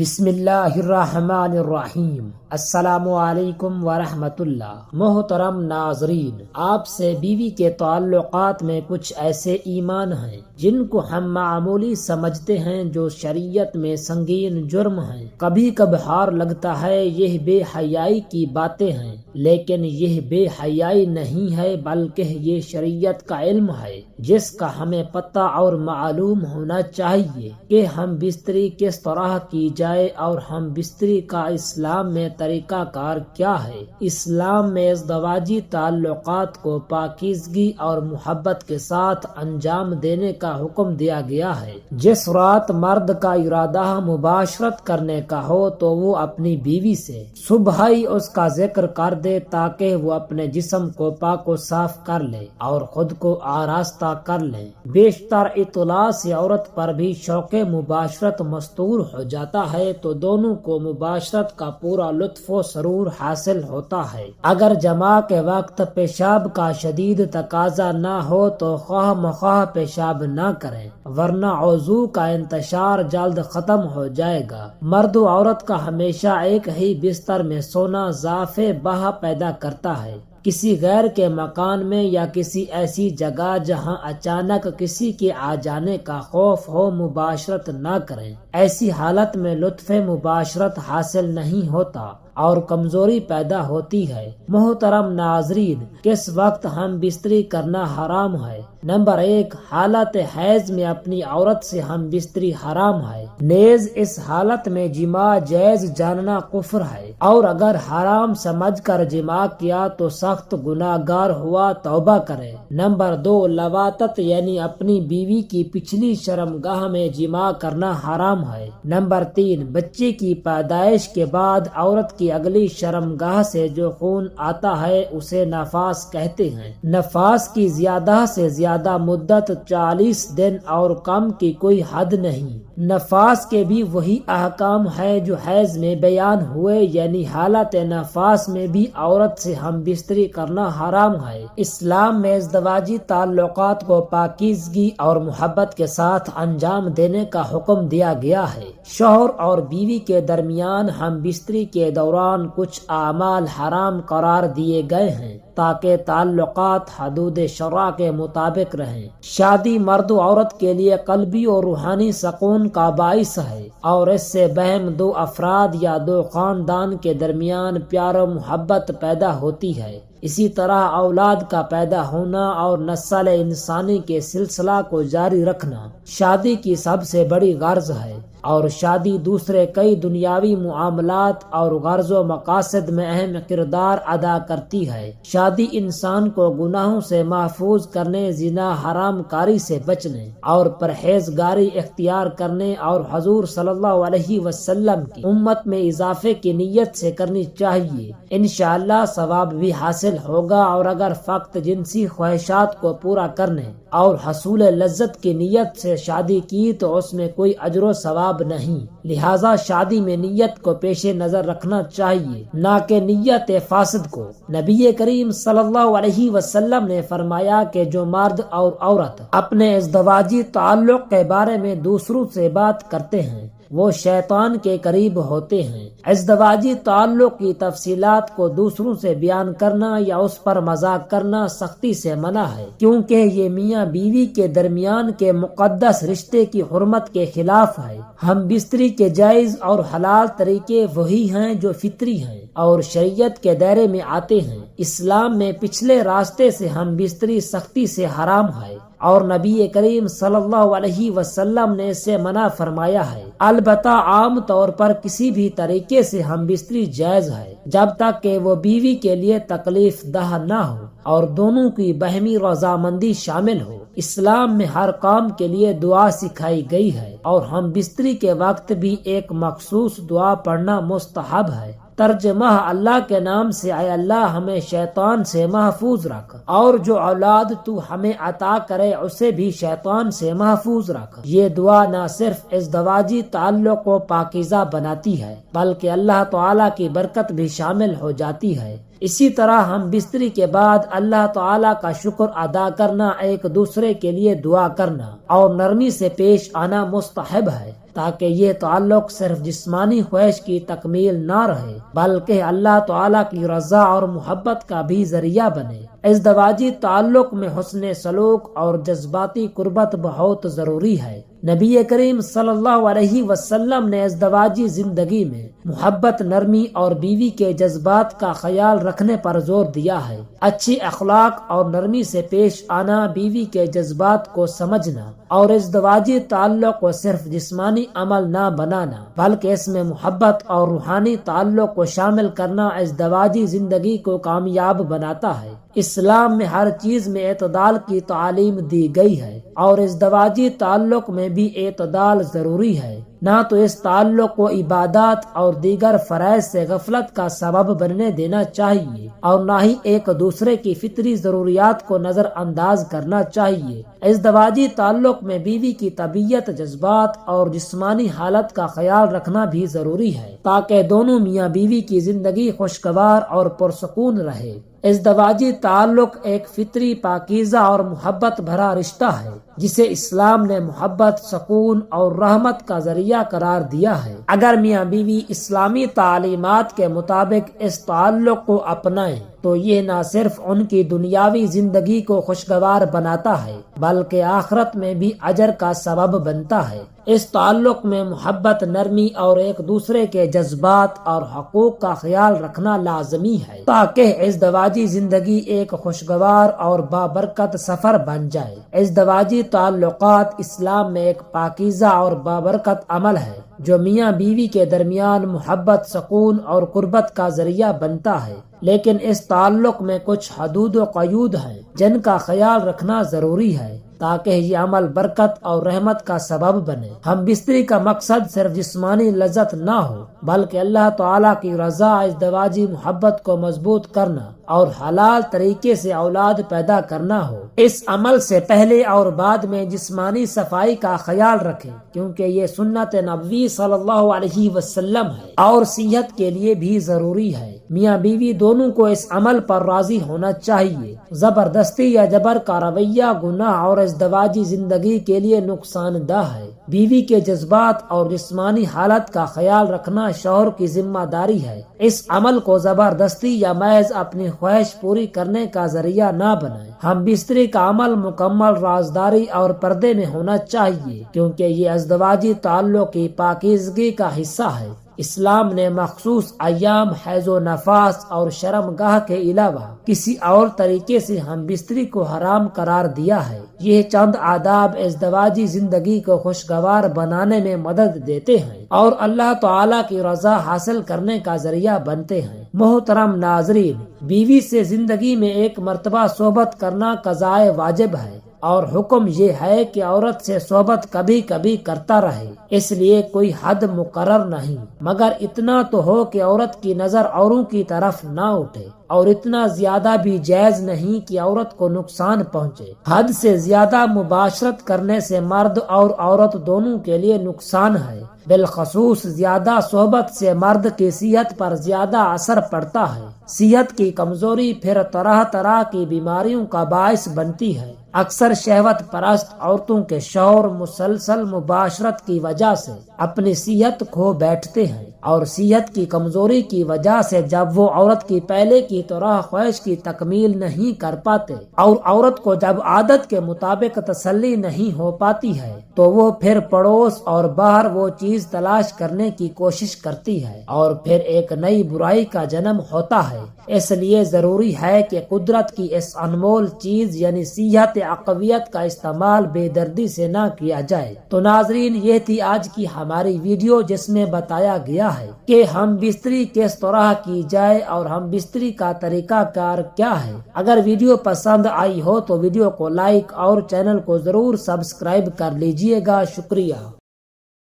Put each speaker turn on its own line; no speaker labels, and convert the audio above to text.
بسم اللہ الرحمن الرحیم۔ السلام علیکم ورحمۃ اللہ۔ محترم ناظرین، آپ سے بیوی کے تعلقات میں کچھ ایسے ایمان ہیں جن کو ہم معمولی سمجھتے ہیں جو شریعت میں سنگین جرم ہیں۔ کبھی کبھار لگتا ہے یہ بے حیائی کی باتیں ہیں، لیکن یہ بے حیائی نہیں ہے بلکہ یہ شریعت کا علم ہے جس کا ہمیں پتہ اور معلوم ہونا چاہیے کہ ہم بستری کس طرح کی جائے اور ہم بستری کا اسلام میں طریقہ کار کیا ہے۔ اسلام میں ازدواجی تعلقات کو پاکیزگی اور محبت کے ساتھ انجام دینے کا حکم دیا گیا ہے۔ جس رات مرد کا ارادہ مباشرت کرنے کا ہو تو وہ اپنی بیوی سے صبح ہی اس کا ذکر کر دے تاکہ وہ اپنے جسم کو پاک و صاف کر لے اور خود کو آراستہ کر لے۔ بیشتر اطلاع سے عورت پر بھی شوق مباشرت مستور ہو جاتا ہے تو دونوں کو مباشرت کا پورا لطف و سرور حاصل ہوتا ہے۔ اگر جماع کے وقت پیشاب کا شدید تقاضا نہ ہو تو خواہ مخواہ پیشاب نہ کریں، ورنہ وضو کا انتشار جلد ختم ہو جائے گا۔ مرد و عورت کا ہمیشہ ایک ہی بستر میں سونا ضعف بہا پیدا کرتا ہے۔ کسی غیر کے مکان میں یا کسی ایسی جگہ جہاں اچانک کسی کے آ جانے کا خوف ہو مباشرت نہ کریں۔ ایسی حالت میں لطف مباشرت حاصل نہیں ہوتا اور کمزوری پیدا ہوتی ہے۔ محترم ناظرین، کس وقت ہم بستری کرنا حرام ہے؟ نمبر 1، حالت حیض میں اپنی عورت سے ہم بستری حرام ہے۔ نیز اس حالت میں جماع جائز جاننا کفر ہے، اور اگر حرام سمجھ کر جماع کیا تو سخت گناہگار ہوا، توبہ کرے۔ نمبر 2، لواطت یعنی اپنی بیوی کی پچھلی شرمگاہ میں جماع کرنا حرام ہے۔ نمبر 3، بچے کی پیدائش کے بعد عورت کی اگلی شرمگاہ سے جو خون آتا ہے اسے نفاس کہتے ہیں۔ نفاس کی زیادہ سے زیادہ مدت 40 دن اور کم کی کوئی حد نہیں۔ نفاس کے بھی وہی احکام ہے جو حیض میں بیان ہوئے، یعنی حالت نفاس میں بھی عورت سے ہم بستری کرنا حرام ہے۔ اسلام میں ازدواجی تعلقات کو پاکیزگی اور محبت کے ساتھ انجام دینے کا حکم دیا گیا ہے۔ شوہر اور بیوی کے درمیان ہم بستری کے دوران کچھ اعمال حرام قرار دیے گئے ہیں تاکہ تعلقات حدود شرع کے مطابق رہیں۔ شادی مرد و عورت کے لیے قلبی اور روحانی سکون کا باعث ہے، اور اس سے بہم دو افراد یا دو خاندان کے درمیان پیار و محبت پیدا ہوتی ہے۔ اسی طرح اولاد کا پیدا ہونا اور نسل انسانی کے سلسلہ کو جاری رکھنا شادی کی سب سے بڑی غرض ہے، اور شادی دوسرے کئی دنیاوی معاملات اور غرض و مقاصد میں اہم کردار ادا کرتی ہے۔ شادی انسان کو گناہوں سے محفوظ کرنے، زنا حرام کاری سے بچنے اور پرہیزگاری اختیار کرنے اور حضور صلی اللہ علیہ وسلم کی امت میں اضافے کی نیت سے کرنی چاہیے۔ انشاءاللہ ثواب بھی حاصل ہوگا، اور اگر فقط جنسی خواہشات کو پورا کرنے اور حصول لذت کی نیت سے شادی کی تو اس میں کوئی اجر و ثواب نہیں۔ لہذا شادی میں نیت کو پیش نظر رکھنا چاہیے، نہ کہ نیت فاسد کو۔ نبی کریم صلی اللہ علیہ وسلم نے فرمایا کہ جو مرد اور عورت اپنے ازدواجی تعلق کے بارے میں دوسروں سے بات کرتے ہیں وہ شیطان کے قریب ہوتے ہیں۔ ازدواجی تعلق کی تفصیلات کو دوسروں سے بیان کرنا یا اس پر مذاق کرنا سختی سے منع ہے، کیونکہ یہ میاں بیوی کے درمیان کے مقدس رشتے کی حرمت کے خلاف ہے۔ ہم بستری کے جائز اور حلال طریقے وہی ہیں جو فطری ہیں اور شریعت کے دائرے میں آتے ہیں۔ اسلام میں پچھلے راستے سے ہم بستری سختی سے حرام ہے، اور نبی کریم صلی اللہ علیہ وسلم نے اسے منع فرمایا ہے۔ البتہ عام طور پر کسی بھی طریقے سے ہم بستری جائز ہے جب تک کہ وہ بیوی کے لیے تکلیف دہ نہ ہو اور دونوں کی باہمی رضامندی شامل ہو۔ اسلام میں ہر کام کے لیے دعا سکھائی گئی ہے، اور ہم بستری کے وقت بھی ایک مخصوص دعا پڑھنا مستحب ہے۔ ترجمہ: اللہ کے نام سے، اے اللہ ہمیں شیطان سے محفوظ رکھ، اور جو اولاد تو ہمیں عطا کرے اسے بھی شیطان سے محفوظ رکھ۔ یہ دعا نہ صرف ازدواجی تعلق کو پاکیزہ بناتی ہے بلکہ اللہ تعالیٰ کی برکت بھی شامل ہو جاتی ہے۔ اسی طرح ہم بستری کے بعد اللہ تعالیٰ کا شکر ادا کرنا، ایک دوسرے کے لیے دعا کرنا اور نرمی سے پیش آنا مستحب ہے۔ تاکہ یہ تعلق صرف جسمانی خواہش کی تکمیل نہ رہے بلکہ اللہ تعالیٰ کی رضا اور محبت کا بھی ذریعہ بنے۔ ازدواجی تعلق میں حسن سلوک اور جذباتی قربت بہت ضروری ہے۔ نبی کریم صلی اللہ علیہ وسلم نے ازدواجی زندگی میں محبت، نرمی اور بیوی کے جذبات کا خیال رکھنے پر زور دیا ہے۔ اچھی اخلاق اور نرمی سے پیش آنا، بیوی کے جذبات کو سمجھنا اور ازدواجی تعلق کو صرف جسمانی عمل نہ بنانا بلکہ اس میں محبت اور روحانی تعلق کو شامل کرنا ازدواجی زندگی کو کامیاب بناتا ہے۔ اسلام میں ہر چیز میں اعتدال کی تعلیم دی گئی ہے اور ازدواجی تعلق میں بھی اعتدال ضروری ہے۔ نہ تو اس تعلق کو عبادات اور دیگر فرائض سے غفلت کا سبب بننے دینا چاہیے اور نہ ہی ایک دوسرے کی فطری ضروریات کو نظر انداز کرنا چاہیے۔ ازدواجی تعلق میں بیوی کی طبیعت، جذبات اور جسمانی حالت کا خیال رکھنا بھی ضروری ہے تاکہ دونوں میاں بیوی کی زندگی خوشگوار اور پرسکون رہے۔ ازدواجی تعلق ایک فطری، پاکیزہ اور محبت بھرا رشتہ ہے جسے اسلام نے محبت، سکون اور رحمت کا ذریعہ قرار دیا ہے۔ اگر میاں بیوی اسلامی تعلیمات کے مطابق اس تعلق کو اپنائیں تو یہ نہ صرف ان کی دنیاوی زندگی کو خوشگوار بناتا ہے بلکہ آخرت میں بھی اجر کا سبب بنتا ہے۔ اس تعلق میں محبت، نرمی اور ایک دوسرے کے جذبات اور حقوق کا خیال رکھنا لازمی ہے تاکہ ازدواجی زندگی ایک خوشگوار اور بابرکت سفر بن جائے۔ ازدواجی تعلقات اسلام میں ایک پاکیزہ اور بابرکت عمل ہے جو میاں بیوی کے درمیان محبت، سکون اور قربت کا ذریعہ بنتا ہے، لیکن اس تعلق میں کچھ حدود و قیود ہیں جن کا خیال رکھنا ضروری ہے تاکہ یہ عمل برکت اور رحمت کا سبب بنے۔ ہم بستری کا مقصد صرف جسمانی لذت نہ ہو بلکہ اللہ تعالیٰ کی رضا، ازدواجی محبت کو مضبوط کرنا اور حلال طریقے سے اولاد پیدا کرنا ہو۔ اس عمل سے پہلے اور بعد میں جسمانی صفائی کا خیال رکھیں کیونکہ یہ سنت نبوی صلی اللہ علیہ وسلم ہے اور صحت کے لیے بھی ضروری ہے۔ میاں بیوی دونوں کو اس عمل پر راضی ہونا چاہیے۔ زبردستی یا جبر کا رویہ گناہ اور ازدواجی زندگی کے لیے نقصان دہ ہے۔ بیوی کے جذبات اور جسمانی حالت کا خیال رکھنا شوہر کی ذمہ داری ہے۔ اس عمل کو زبردستی یا محض اپنی خواہش پوری کرنے کا ذریعہ نہ بنائیں۔ ہم بستری کا عمل مکمل رازداری اور پردے میں ہونا چاہیے کیونکہ یہ ازدواجی تعلق کی پاکیزگی کا حصہ ہے۔ اسلام نے مخصوص ایام، حیض و نفاس اور شرم گاہ کے علاوہ کسی اور طریقے سے ہم بستری کو حرام قرار دیا ہے۔ یہ چند آداب ازدواجی زندگی کو خوشگوار بنانے میں مدد دیتے ہیں اور اللہ تعالیٰ کی رضا حاصل کرنے کا ذریعہ بنتے ہیں۔ محترم ناظرین، بیوی سے زندگی میں ایک مرتبہ صحبت کرنا قضائے واجب ہے اور حکم یہ ہے کہ عورت سے صحبت کبھی کبھی کرتا رہے۔ اس لیے کوئی حد مقرر نہیں، مگر اتنا تو ہو کہ عورت کی نظر اوروں کی طرف نہ اٹھے اور اتنا زیادہ بھی جائز نہیں کہ عورت کو نقصان پہنچے۔ حد سے زیادہ مباشرت کرنے سے مرد اور عورت دونوں کے لیے نقصان ہے۔ بالخصوص زیادہ صحبت سے مرد کی صحت پر زیادہ اثر پڑتا ہے۔ صحت کی کمزوری پھر طرح طرح کی بیماریوں کا باعث بنتی ہے۔ اکثر شہوت پرست عورتوں کے شوہر مسلسل مباشرت کی وجہ سے اپنی صحت کھو بیٹھتے ہیں اور صحت کی کمزوری کی وجہ سے جب وہ عورت کی پہلے کی طرح خواہش کی تکمیل نہیں کر پاتے اور عورت کو جب عادت کے مطابق تسلی نہیں ہو پاتی ہے تو وہ پھر پڑوس اور باہر وہ چیز تلاش کرنے کی کوشش کرتی ہے اور پھر ایک نئی برائی کا جنم ہوتا ہے۔ اس لیے ضروری ہے کہ قدرت کی اس انمول چیز یعنی صحت عقویت کا استعمال بے دردی سے نہ کیا جائے۔ تو ناظرین، یہ تھی آج کی ہماری ویڈیو جس میں بتایا گیا ہے کہ ہم بستری کس طرح کی جائے اور ہم بستری کا طریقہ کار کیا ہے۔ اگر ویڈیو پسند آئی ہو تو ویڈیو کو لائک اور چینل کو ضرور سبسکرائب کر لیجئے گا۔ شکریہ۔